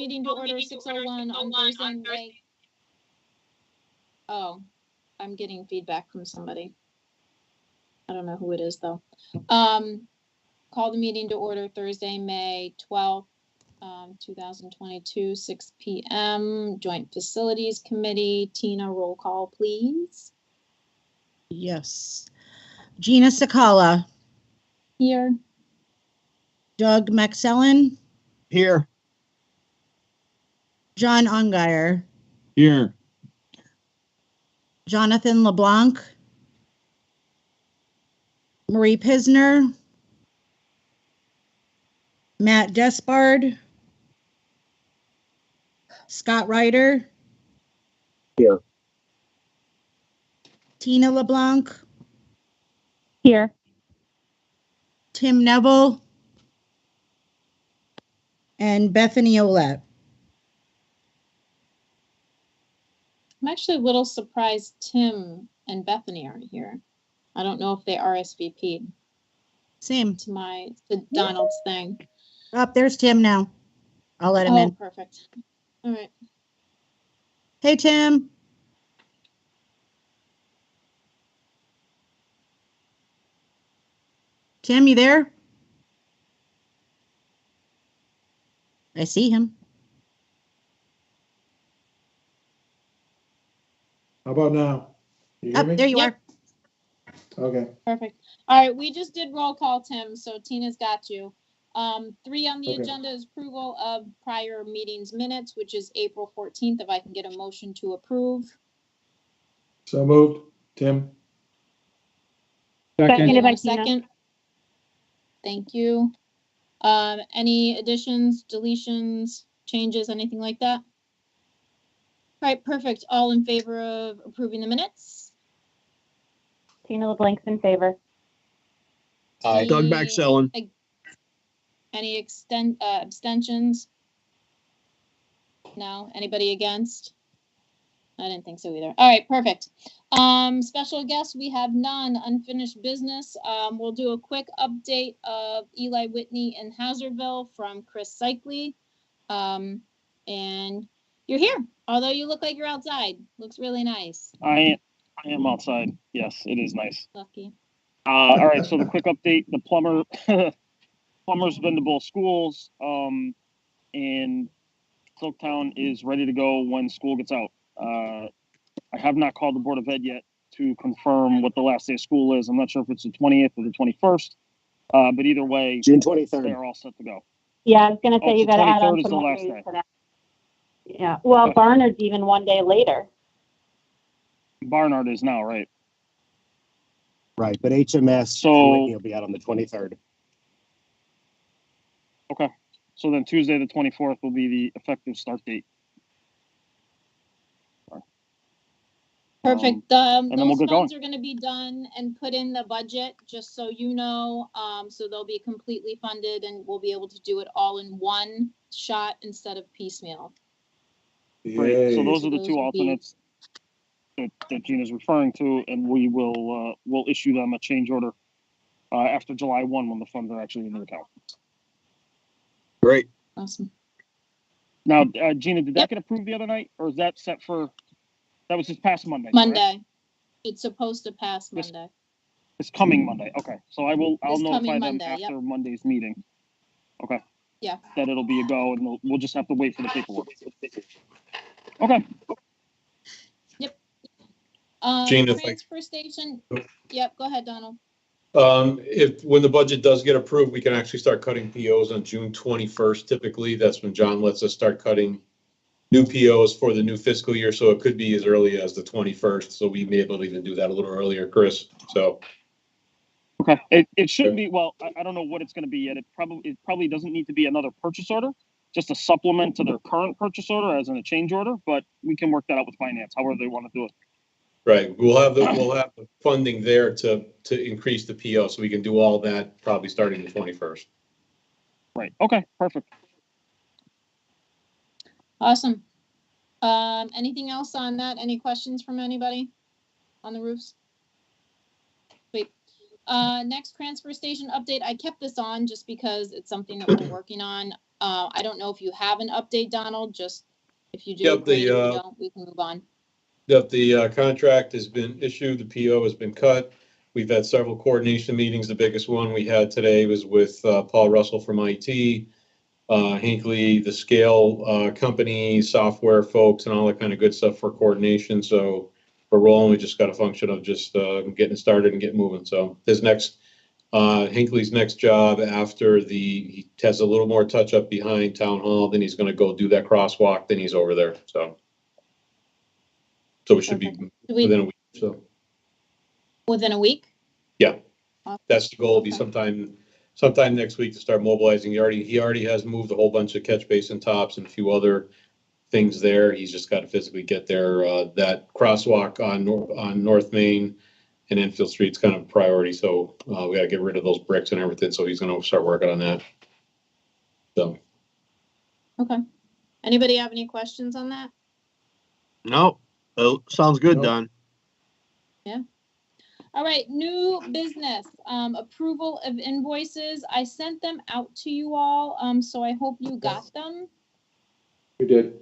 meeting to order 6:01 on Thursday, May. Oh, I'm getting feedback from somebody. I don't know who it is though. Call the meeting to order Thursday, May 12th, 2022, 6 p.m. Joint Facilities Committee. Tina, roll call, please. Yes. Gina Sakala. Here. Doug McSellen. Here. John Ungary. Here. Jonathan LeBlanc. Marie Pisner. Matt Despard. Scott Ryder. Here. Tina LeBlanc. Here. Tim Neville. And Bethany Olette. I'm actually a little surprised Tim and Bethany aren't here. I don't know if they RSVP'd Same. to Donald's thing. Up there's Tim now. I'll let him Oh, in. perfect. All right. Hey, Tim. Tim, you there? I see him. How about now? You hear Up me? there you Yep. are. Okay. Perfect. All right, we just did roll call, Tim, so Tina's got you. 3 on the Okay. agenda is approval of prior meetings minutes, which is April 14th. If I can get a motion to approve. So moved. Tim? Seconded Anyone by a Tina. second? Thank you. Any additions, deletions, changes, anything like that? All right, perfect. All in favor of approving the minutes? Tina LeBlanc's in favor. Aye. Doug Any- McSellen. Any abstentions? No. Anybody against? I didn't think so either. All right, perfect. Special guests, we have none. Unfinished business. We'll do a quick update of Eli Whitney and Hazardville from Chris Cycli. And you're here, although you look like you're outside. Looks really nice. I am outside. Yes, it is nice. Lucky. All right, so the quick update, the Plumbers been to both schools, and Silktown is ready to go when school gets out. I have not called the Board of Ed yet to confirm what the last day of school is. I'm not sure if it's the 20th or the 21st, but either way, June 23rd. they're all set to go. Yeah, I was gonna Oh, say you so gotta add 23rd on is some the more last days day. to that. Yeah, well, Okay. Barnard's even one day later. Barnard is now, right? Right, but HMS So- and Whitney will be out on the 23rd. Okay. So then Tuesday, the 24th will be the effective start date. Perfect. then we'll Those get funds are gonna be done and put in the budget, just so you know. So they'll be completely funded and we'll be able to do it all in one shot instead of piecemeal. Great. Yay. So those are the Those two will be- alternates that Gina's referring to, and we will we'll issue them a change order after July 1 when the funds are actually in the account. Great. Awesome. Now, Gina, did that Yep. get approved the other night, or is that set for? That was this past Monday. correct? Monday. It's supposed to pass This- Monday. It's coming Monday. Okay, so I'll This notify coming them Monday, yep. after Monday's meeting. Okay. Yeah. That it'll be a go, and we'll just have to wait for the paperwork. Okay. Gina, if I- Transfer station. Yep, go ahead, Donald. When the budget does get approved, we can actually start cutting POs on June 21st. Typically, that's when John lets us start cutting new POs for the new fiscal year. So it could be as early as the 21st. So we may be able to even do that a little earlier, Chris. So, Okay. It shouldn't be. Well, I don't know what it's going to be yet. It probably doesn't need to be another purchase order, just a supplement to their current purchase order, as in a change order. But we can work that out with finance, however they want to do it. right, we'll have the funding there to increase the PO. So we can do all that probably starting the 21st. Right. Okay. Perfect. Awesome. Anything else on that? Any questions from anybody on the roofs? Wait. Next transfer station update. I kept this on just because it's something that we're working on. I don't know if you have an update, Donald, just if you do, Yep, great. If you the, don't, we can move on. That the contract has been issued, the PO has been cut. We've had several coordination meetings. The biggest one we had today was with Paul Russell from IT, Hinckley, the Scale company, software folks, and all that kind of good stuff for coordination. So we're rolling. We just got a function of just getting started and getting moving. So his next, Hinckley's next job after he has a little more touch up behind Town Hall, then he's going to go do that crosswalk. Then he's over there. So it should be Perfect. Do we- within a week. So Within a week? yeah, Awesome. that's the goal. Will be Okay. sometime next week to start mobilizing. He already has moved a whole bunch of catch basin tops and a few other things there. He's just got to physically get there. That crosswalk on North Main and Enfield Street's kind of a priority. So we got to get rid of those bricks and everything. So he's going to start working on that. So Okay. Anybody have any questions on that? No, sounds good, No. Don. All right, new business, approval of invoices. I sent them out to you all, so I hope you got them. We did.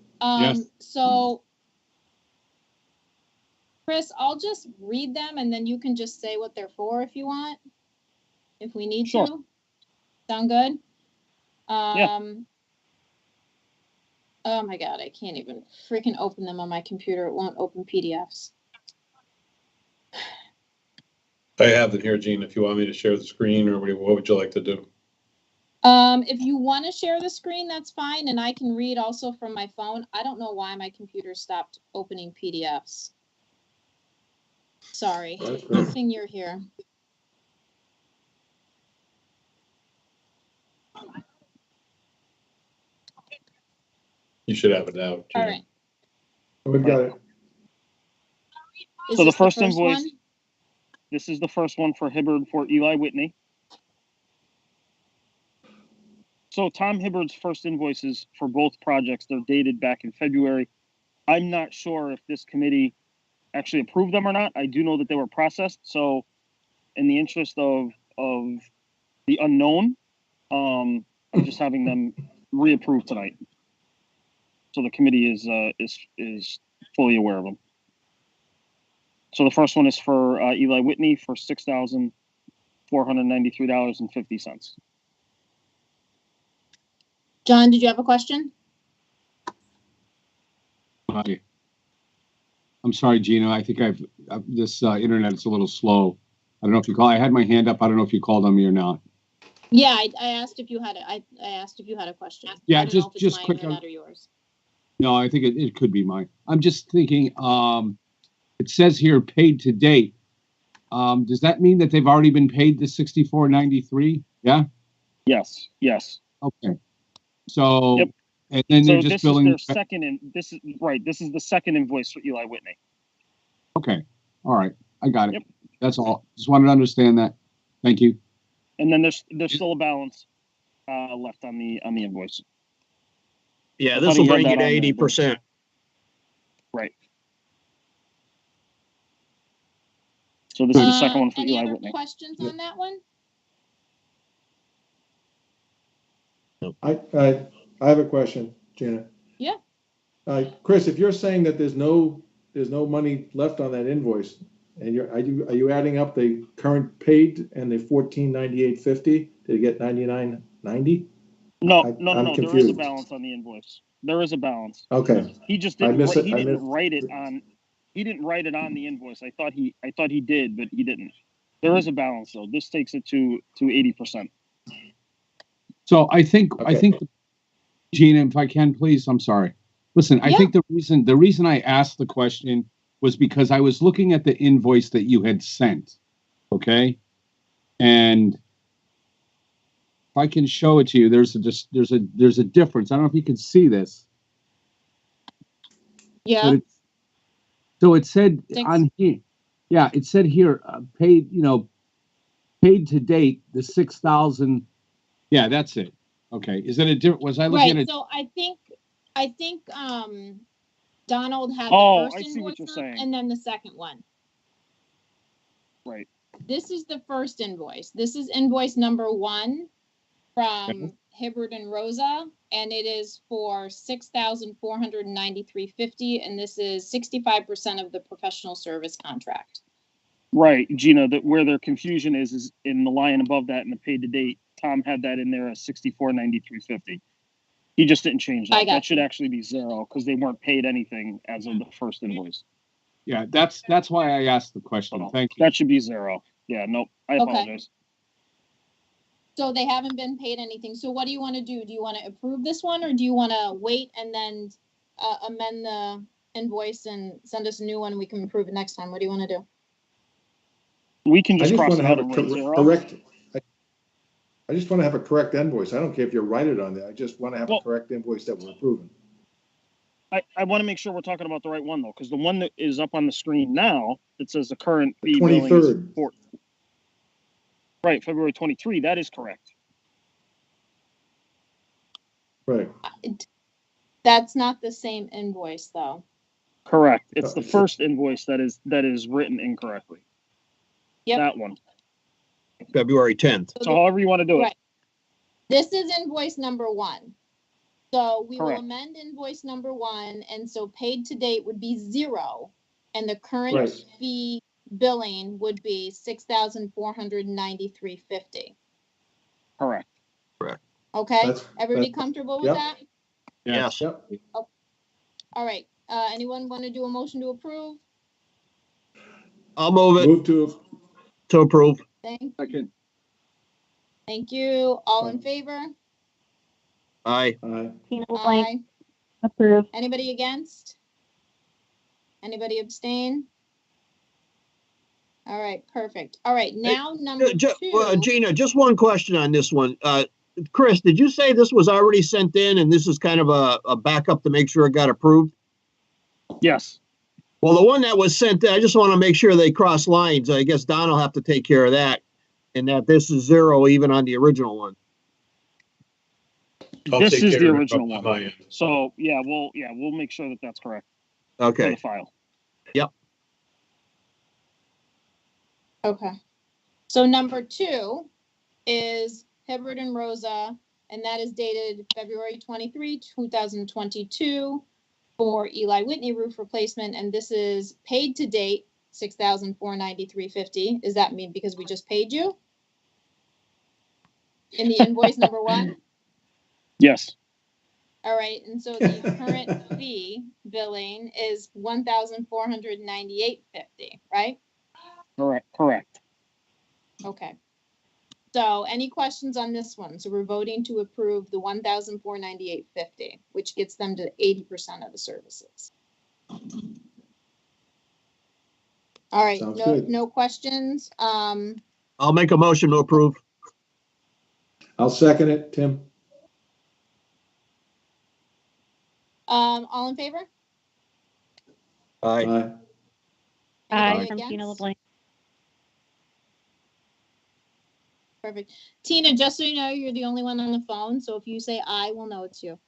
So Chris, I'll just read them and then you can just say what they're for if you want, if we need Sure. to. Sound good? Oh my God, I can't even freaking open them on my computer. It won't open PDFs. I have it here, Gene, if you want me to share the screen or what would you like to do? If you want to share the screen, that's fine, and I can read also from my phone. I don't know why my computer stopped opening PDFs. Sorry. That's good. Good thing you're here. You should have it now. Gene. All right. We've got it. Is So the this first invoice- one? This is the first one for Hibbard for Eli Whitney. So Tom Hibbard's first invoices for both projects, they're dated back in February. I'm not sure if this committee actually approved them or not. I do know that they were processed. So in the interest of the unknown, I'm just having them reapproved tonight. So the committee is fully aware of them. So the first one is for Eli Whitney for $6,493.50. John, did you have a question? Hi. I'm sorry, Gina. I think this internet is a little slow. I don't know if you call. I had my hand up. I don't know if you called on me or not. Yeah, I asked if you had I asked if you had a question. Yeah, I don't know if it's just my quick. internet or yours. No, I think it could be mine. I'm just thinking. It says here paid to date. Does that mean that they've already been paid the $64.93? Yeah. Yes. Okay. So. Yep. And then So they're just this billing. is their second this is right. This is the second invoice for Eli Whitney. Okay. All right. I got it. Yep. That's all. Just wanted to understand that. Thank you. And then there's still a balance left on the invoice. Yeah, I this thought will he had bring that you to on there, 80%. Right. So this is the second one for Any Eli other Whitney. questions on that one? I have a question, Gina. Yeah. Chris, if you're saying that there's no money left on that invoice, and are you adding up the current paid and the $1498.50 to get $99.90? No. I'm There is a confused. balance on the invoice. There is a balance. Okay. He just I didn't. miss it. He I didn't miss- write it on. He didn't write it on the invoice. I thought he did, but he didn't. There is a balance though. This takes it to 80%. So I think Okay. Gina, if I can, please, I'm sorry. Listen, I Yeah. think the reason I asked the question was because I was looking at the invoice that you had sent. Okay. And if I can show it to you, there's a difference. I don't know if you can see this. Yeah. But so it said Thanks. on here, yeah, it said here, paid to date, the 6,000. Yeah, that's it. Okay. Is that a different, was I looking Right. at So I think Donald had Oh, the first I see what invoice you're up saying. and then the second one. Right. This is the first invoice. This is invoice number 1 from Hibbert and Rosa, and it is for $6,493.50, and this is 65% of the professional service contract. Right, Gina, that where their confusion is in the line above that in the paid to date. Tom had that in there as 6493.50. He just didn't change I that. got That should actually be zero because they weren't paid anything as of the first invoice. Yeah, that's why I asked the question. Thank you. That should be zero. Yeah, nope. I Okay. apologize. So they haven't been paid anything. So what do you want to do? Do you want to approve this one, or do you want to wait and then amend the invoice and send us a new one and we can approve it next time? What do you want to do? We can I just just cross want it to out have a and write zero. correct, I just want to have a correct invoice. I don't care if you write it on there. I just want to have a Well- correct invoice that we're approving. I want to make sure we're talking about the right one though, because the one that is up on the screen now that says the current The fee billing is 23rd. for right February 23. That is correct. Right. That's not the same invoice, though. Correct. It's the Okay. first invoice that is written incorrectly. Yep. That one. February 10th. So however you want to do it. Right. This is invoice number 1. So we will Correct. amend invoice number 1, and so paid to date would be 0, and the current Right. fee billing would be $6,493.50. Correct. Okay, That's- everybody that's- comfortable with yep. that? Yes. Yep. All right, anyone want to do a motion to approve? I'll move it Move to approve. Second. Thank you. All in favor? Aye. Tina LeBlanc, Aye. approved. Anybody against? Anybody abstain? All right, perfect. All right, now number 2. Gina, just one question on this one. Chris, did you say this was already sent in and this is kind of a backup to make sure it got approved? Yes. Well, the one that was sent, I just want to make sure they cross lines. I guess Don will have to take care of that. And that this is 0 even on the original one. I'll This take is care the of it original on one. my end. So we'll make sure that that's correct for Okay. the file. Okay. So number 2 is Hibbert and Rosa, and that is dated February 23, 2022 for Eli Whitney roof replacement, and this is paid to date, $6,493.50. Does that mean because we just paid you? In the invoice number 1? Yes. All right, and so the current fee billing is $1,498.50, right? Correct. Okay. So any questions on this one? So we're voting to approve the $1,498.50, which gets them to 80% of the services. All right, Sounds good. no questions. I'll make a motion to approve. I'll second it, Tim. All in favor? Aye. Aye. Aye, Anybody from Tina against? LeBlanc. Perfect. Tina, just so you know, you're the only one on the phone, so if you say aye, we'll know it's you.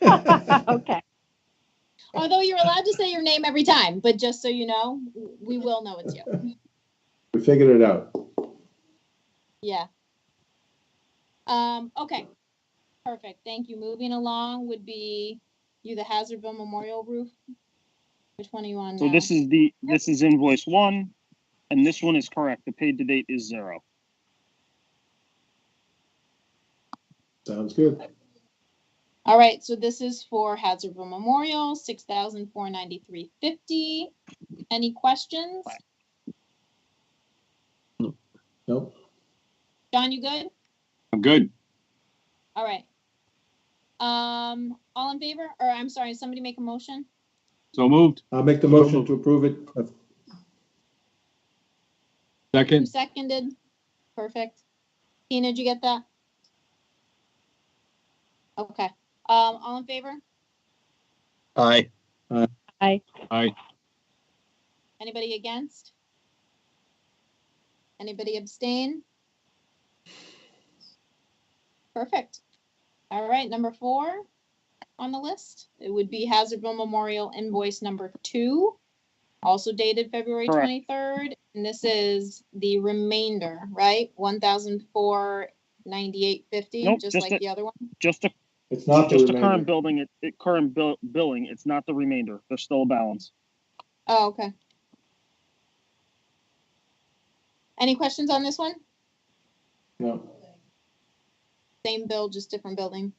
Okay. Although you're allowed to say your name every time, but just so you know, we will know it's you. We figured it out. Yeah. Okay. Perfect. Thank you. Moving along would be you, the Hazardville Memorial Roof. Which one are you on So now? this is invoice 1, and this one is correct. The paid to date is 0. Sounds good. All right. So this is for Hazardville Memorial, $6,493.50. Any questions? Nope. John, you good? I'm good. All right. All in favor? Or I'm sorry, somebody make a motion? So moved. I'll make the motion to approve it. Who Second. seconded? Perfect. Tina, did you get that? Okay. All in favor? Aye. Aye. Aye. Anybody against? Anybody abstain? Perfect. All right, number 4 on the list, it would be Hazardville Memorial invoice number 2, also dated February Correct. 23rd. And this is the remainder, right? $1,400 $94,098.50, Nope, just just like the- the other one? Just the, It's not the just the current remainder. billing. It's not the remainder. There's still a balance. Oh, okay. Any questions on this one? No. Same bill, just different building.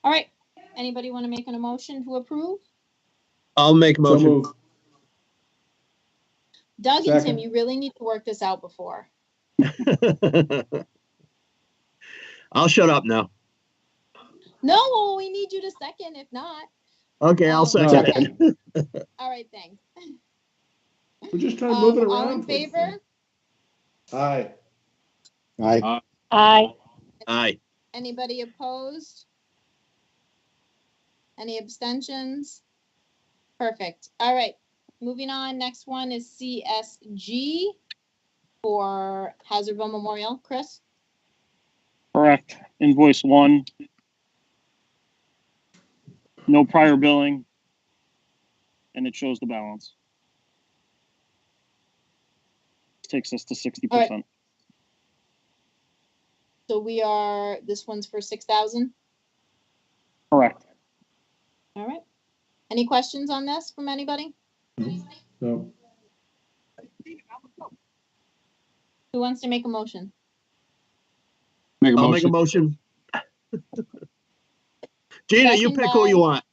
All right. Anybody want to make an emotion to approve? I'll make a So motion. move. Doug and Tim, Second. you really need to work this out before. I'll shut up now. No, we need you to second, if not. Okay, I'll Oh, second it. All right, thanks. We're just trying to move it around. All in favor? Aye. Aye. Aye. Aye. Anybody opposed? Any abstentions? Perfect. All right, moving on. Next one is CSG for Hazardville Memorial. Chris? Correct. Invoice 1. No prior billing. And it shows the balance. Takes us to 60%. So this one's for 6,000. Correct. All right. Any questions on this from anybody? No. Who wants to make a motion? Make a I'll make a motion. motion. Gina, you Second pick who you want.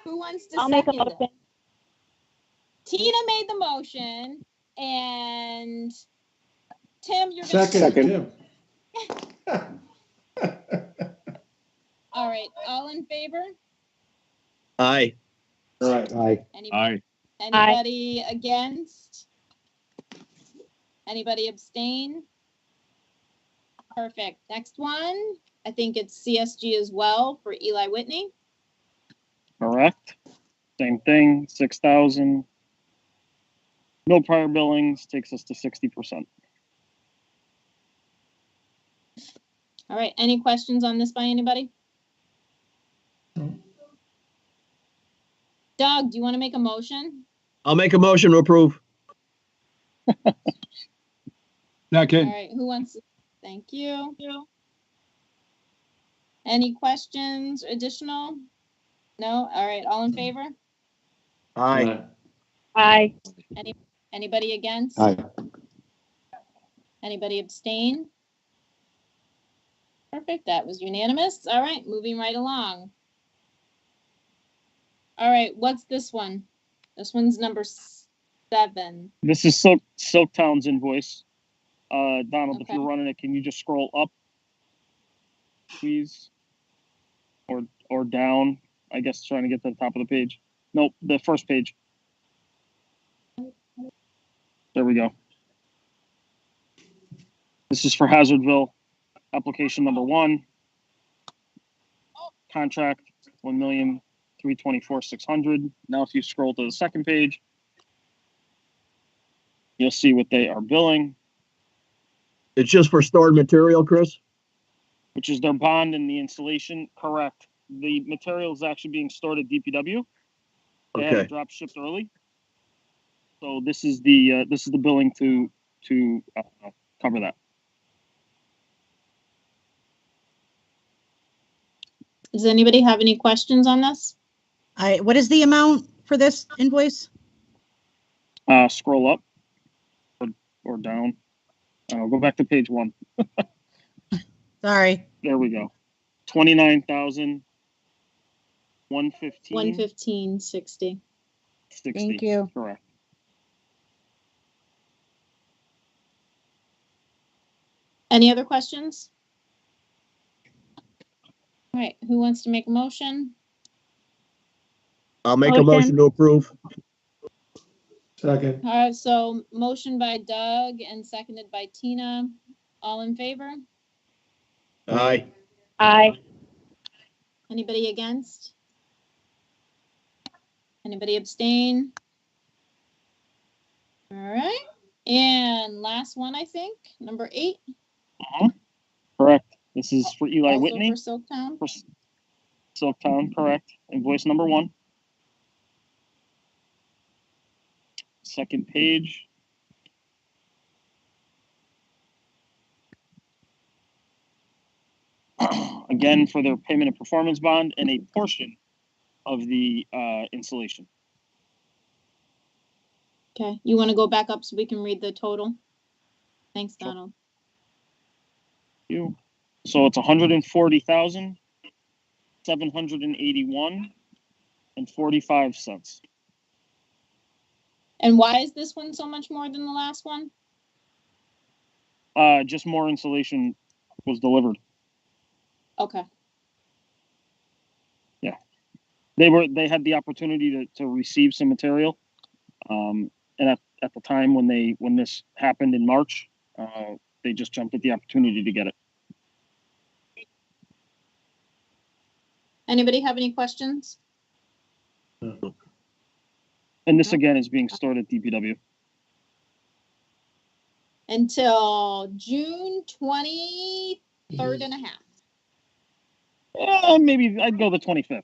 Who wants to I'll make a second it? motion. Tina made the motion, and Tim, you're gonna Second, Tim. All right, all in favor? Aye. All right. Aye. Anybody against? Anybody abstain? Perfect. Next one, I think it's CSG as well for Eli Whitney. Correct. Same thing, 6,000. No prior billings, takes us to 60%. All right, any questions on this by anybody? No. Doug, do you want to make a motion? I'll make a motion to approve. All Second. right, who wants to? Thank you. Any questions additional? No? All right, all in favor? Aye. Aye. Anybody against? Anybody abstain? Perfect, that was unanimous. All right, moving right along. All right, what's this one? This one's number 7. This is Silktown's invoice. Donald, if Okay. you're running it, can you just scroll up, please? Or down, I guess, trying to get to the top of the page. Nope, the first page. There we go. This is for Hazardville, application number 1. Contract, $1,324,600. Now, if you scroll to the second page, you'll see what they are billing, It's just for stored material, Chris? which is their bond and the installation. Correct. The material is actually being stored at DPW. They had Okay. it drop shipped early. So this is the billing to cover that. Does anybody have any questions on this? What is the amount for this invoice? Scroll up or down. Go back to page 1. Sorry. There we go. 29,115. 115.60. 60. Thank you. Correct. Any other questions? All right, who wants to make a motion? I'll make a Motion. motion to approve. Second. All right, so motion by Doug and seconded by Tina. All in favor? Aye. Aye. Anybody against? Anybody abstain? All right, and last one, I think, number 8. Correct. This is for Eli Also Whitney. for Silktown. For Silktown, correct. Invoice number 1. Second page. again, for their payment and performance bond and a portion of the installation. Okay, you want to go back up so we can read the total? Thanks, Sure. Donald. So it's 140,781.45. And why is this one so much more than the last one? Just more insulation was delivered. Okay, They had the opportunity to receive some material. And at the time when this happened in March, they just jumped at the opportunity to get it. anybody have any questions? And this again is being stored at DPW. Until June 23rd and a half. Maybe I'd go the 25th.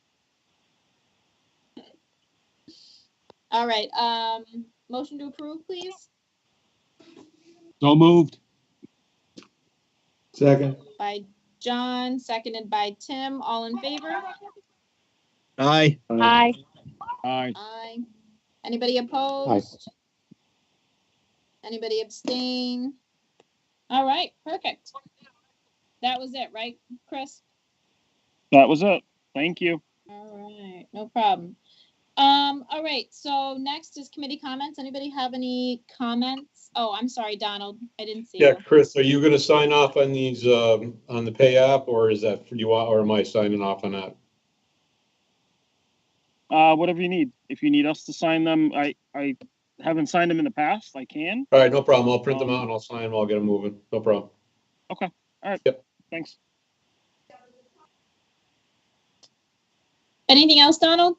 All right, motion to approve, please, So moved. Second. by John, seconded by Tim, all in favor? Aye. Aye. Aye. Aye. Anybody opposed? Anybody abstain? All right, perfect. That was it, right, Chris? That was it. Thank you. All right, no problem. All right, so next is committee comments. Anybody have any comments? Oh, I'm sorry, Donald, I didn't see Yeah, you. Chris, are you gonna sign off on these, on the pay app, or is that for you, or am I signing off on that? Whatever you need. If you need us to sign them, I haven't signed them in the past. I can. All right, no problem. I'll print them out and I'll sign them. I'll get them moving. No problem. Thanks. Anything else, Donald?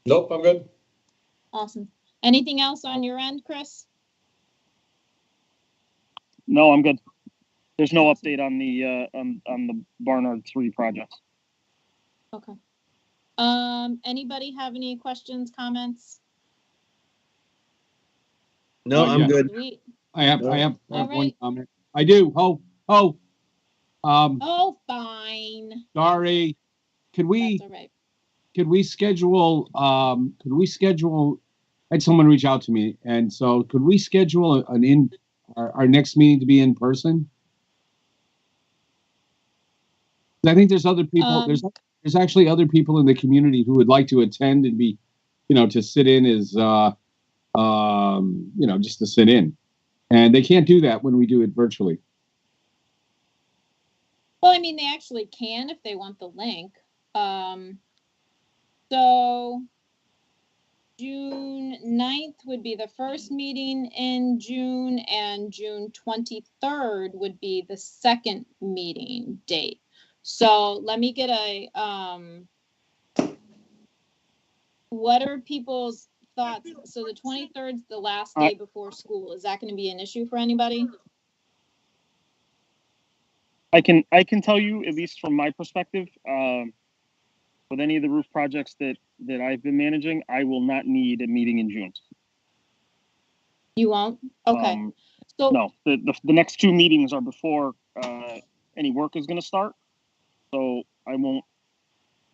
Nope, I'm good. Awesome. Anything else on your end, Chris? No, I'm good. There's no update on the Barnard 3 project. Okay. Anybody have any questions, comments? No, I'm yeah. good. Sweet. I have All one right. comment. I do. Oh. Oh, fine. Sorry. Could we That's all right. schedule, I had someone reach out to me, and so could we schedule our next meeting to be in person? I think there's other people, there's actually other people in the community who would like to attend and be, to sit in as, just to sit in. And they can't do that when we do it virtually. Well, I mean, they actually can if they want the link. So June 9th would be the first meeting in June, and June 23rd would be the second meeting date. So let me get what are people's thoughts? So the 23rd is the last day before school. Is that going to be an issue for anybody? I can tell you, at least from my perspective, with any of the roof projects that I've been managing, I will not need a meeting in June. You won't? Okay. So No, the next two meetings are before any work is going to start. So I won't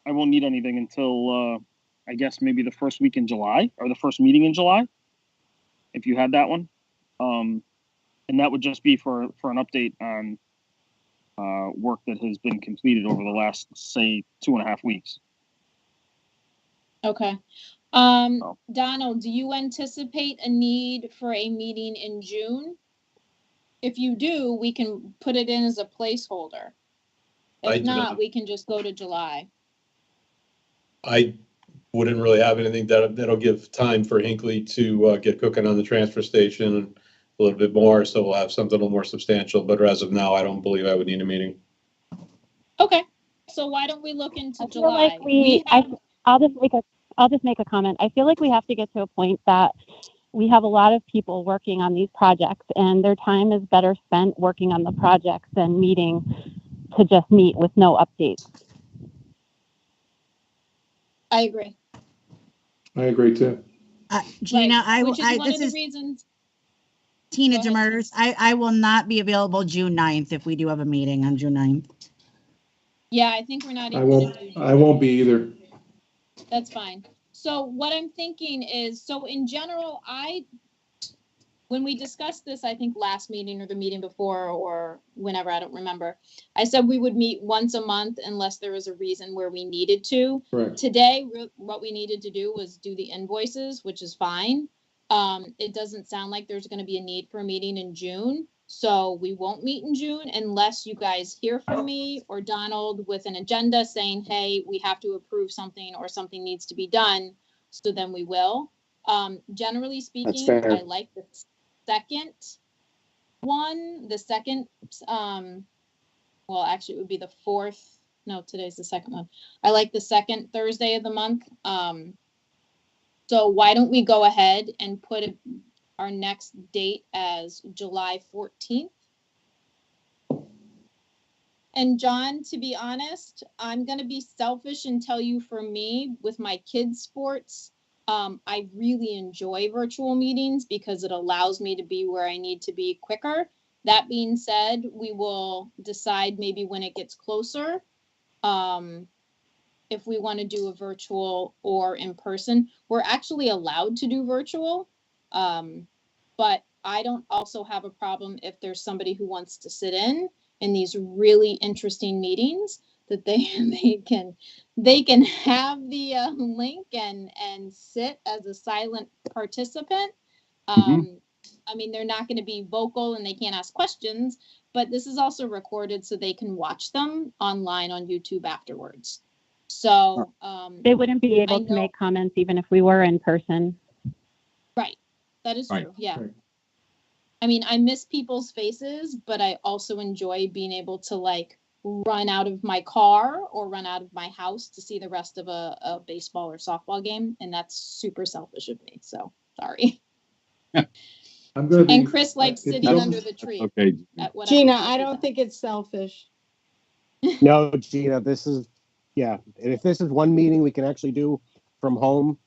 need anything until I guess maybe the first week in July, or the first meeting in July, if you had that one. And that would just be for an update on work that has been completed over the last, say, 2.5 weeks. okay. Donald, do you anticipate a need for a meeting in June? If you do, we can put it in as a placeholder. I If do not, not. we can just go to July. I wouldn't really have anything that'll give time for Hinckley to get cooking on the transfer station a little bit more, so we'll have something a little more substantial, but as of now, I don't believe I would need a meeting. Okay, so why don't we look into I feel July? like I'll just make a comment. I feel like we have to get to a point that we have a lot of people working on these projects, and their time is better spent working on the projects than meeting to just meet with no updates. I agree. I agree too. Gina, Right, which is one this of the is reasons. Tina Go ahead. Demers. I will not be available June 9th if we do have a meeting on June 9th. Yeah, I think we're not I even won't, gonna do. I won't be either. That's fine. So what I'm thinking is, so in general, when we discussed this, I think last meeting or the meeting before or whenever, I don't remember, I said we would meet once a month unless there was a reason where we needed to. Correct. Today, what we needed to do was do the invoices, which is fine. It doesn't sound like there's going to be a need for a meeting in June. So we won't meet in June unless you guys hear from me or Donald with an agenda saying, hey, we have to approve something or something needs to be done. So then we will. Generally speaking, fair. I like the second one, well, actually it would be the fourth. No, today's the second one. I like the second Thursday of the month. So why don't we go ahead and put our next date as July 14th? And John, to be honest, I'm going to be selfish and tell you, for me, with my kids' sports, I really enjoy virtual meetings because it allows me to be where I need to be quicker. That being said, we will decide maybe when it gets closer, if we want to do a virtual or in person. We're actually allowed to do virtual, but I don't also have a problem if there's somebody who wants to sit in these really interesting meetings, that they can have the link and sit as a silent participant. I mean, they're not going to be vocal and they can't ask questions, but this is also recorded so they can watch them online on YouTube afterwards. So They wouldn't be I able to know- make comments even if we were in person. right, that is Right. true. Yeah. Right. I mean, I miss people's faces, but I also enjoy being able to like run out of my car or run out of my house to see the rest of a baseball or softball game. And that's super selfish of me. So sorry. I'm gonna be. And Chris likes if sitting you under don't- the tree. Okay. At whatever Gina, time I it don't is. think it's selfish. No, Gina, this is, yeah, and if this is one meeting we can actually do from home,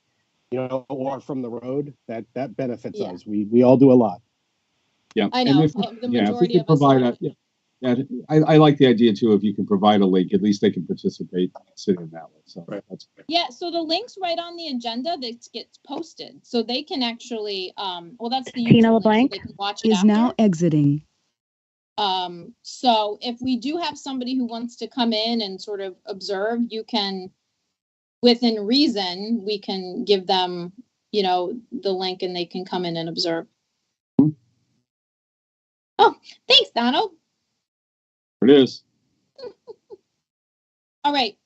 or from the road, that benefits Yeah. us. We all do a lot. Yeah. I and know, if- the yeah, if we majority could of us provide are. I like the idea too. If you can provide a link, at least they can participate sitting that way. So Right. that's great. Yeah, so the link's right on the agenda that gets posted. So they can actually, well, that's the Tina YouTube link, so LeBlanc they can watch it is after. now exiting. So if we do have somebody who wants to come in and sort of observe, you can, within reason, we can give them, the link and they can come in and observe. Oh, thanks, Donald. There it is. All right.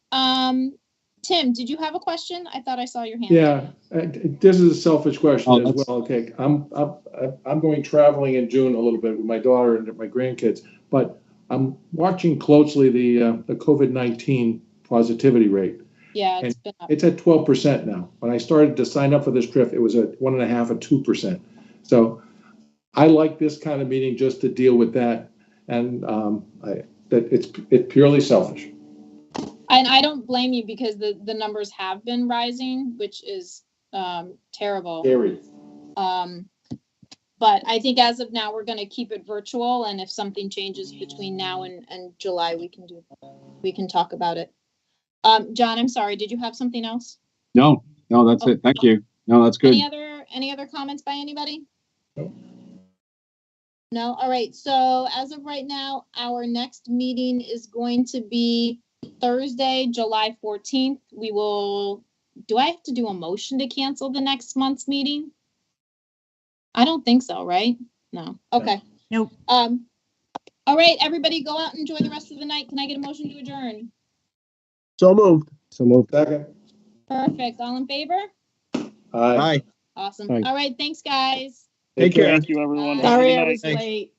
Tim, did you have a question? I thought I saw your hand. Yeah, this is a selfish question Oh, as that's- well. Okay, I'm going traveling in June a little bit with my daughter and my grandkids, but I'm watching closely the COVID-19 positivity rate. Yeah, it's been up. It's at 12% now. When I started to sign up for this trip, it was at 1.5% or 2%. So I like this kind of meeting just to deal with that, and that it's purely selfish. And I don't blame you because the numbers have been rising, which is terrible. Scary. But I think as of now, we're going to keep it virtual. And if something changes between now and July, we can talk about it. John, I'm sorry. Did you have something else? No, that's it. Thank you. No, that's good. Any other comments by anybody? No. No? All right. So as of right now, our next meeting is going to be Thursday, July 14th. Do I have to do a motion to cancel the next month's meeting? I don't think so, right? No. Okay. Nope. All right, everybody go out and enjoy the rest of the night. Can I get a motion to adjourn? So moved. Second. Perfect. All in favor? Aye. Aye. Awesome. Aye. All right. Thanks, guys. Take care. Thank you, everyone. Bye. Have a Sorry good I night. was Thanks. late.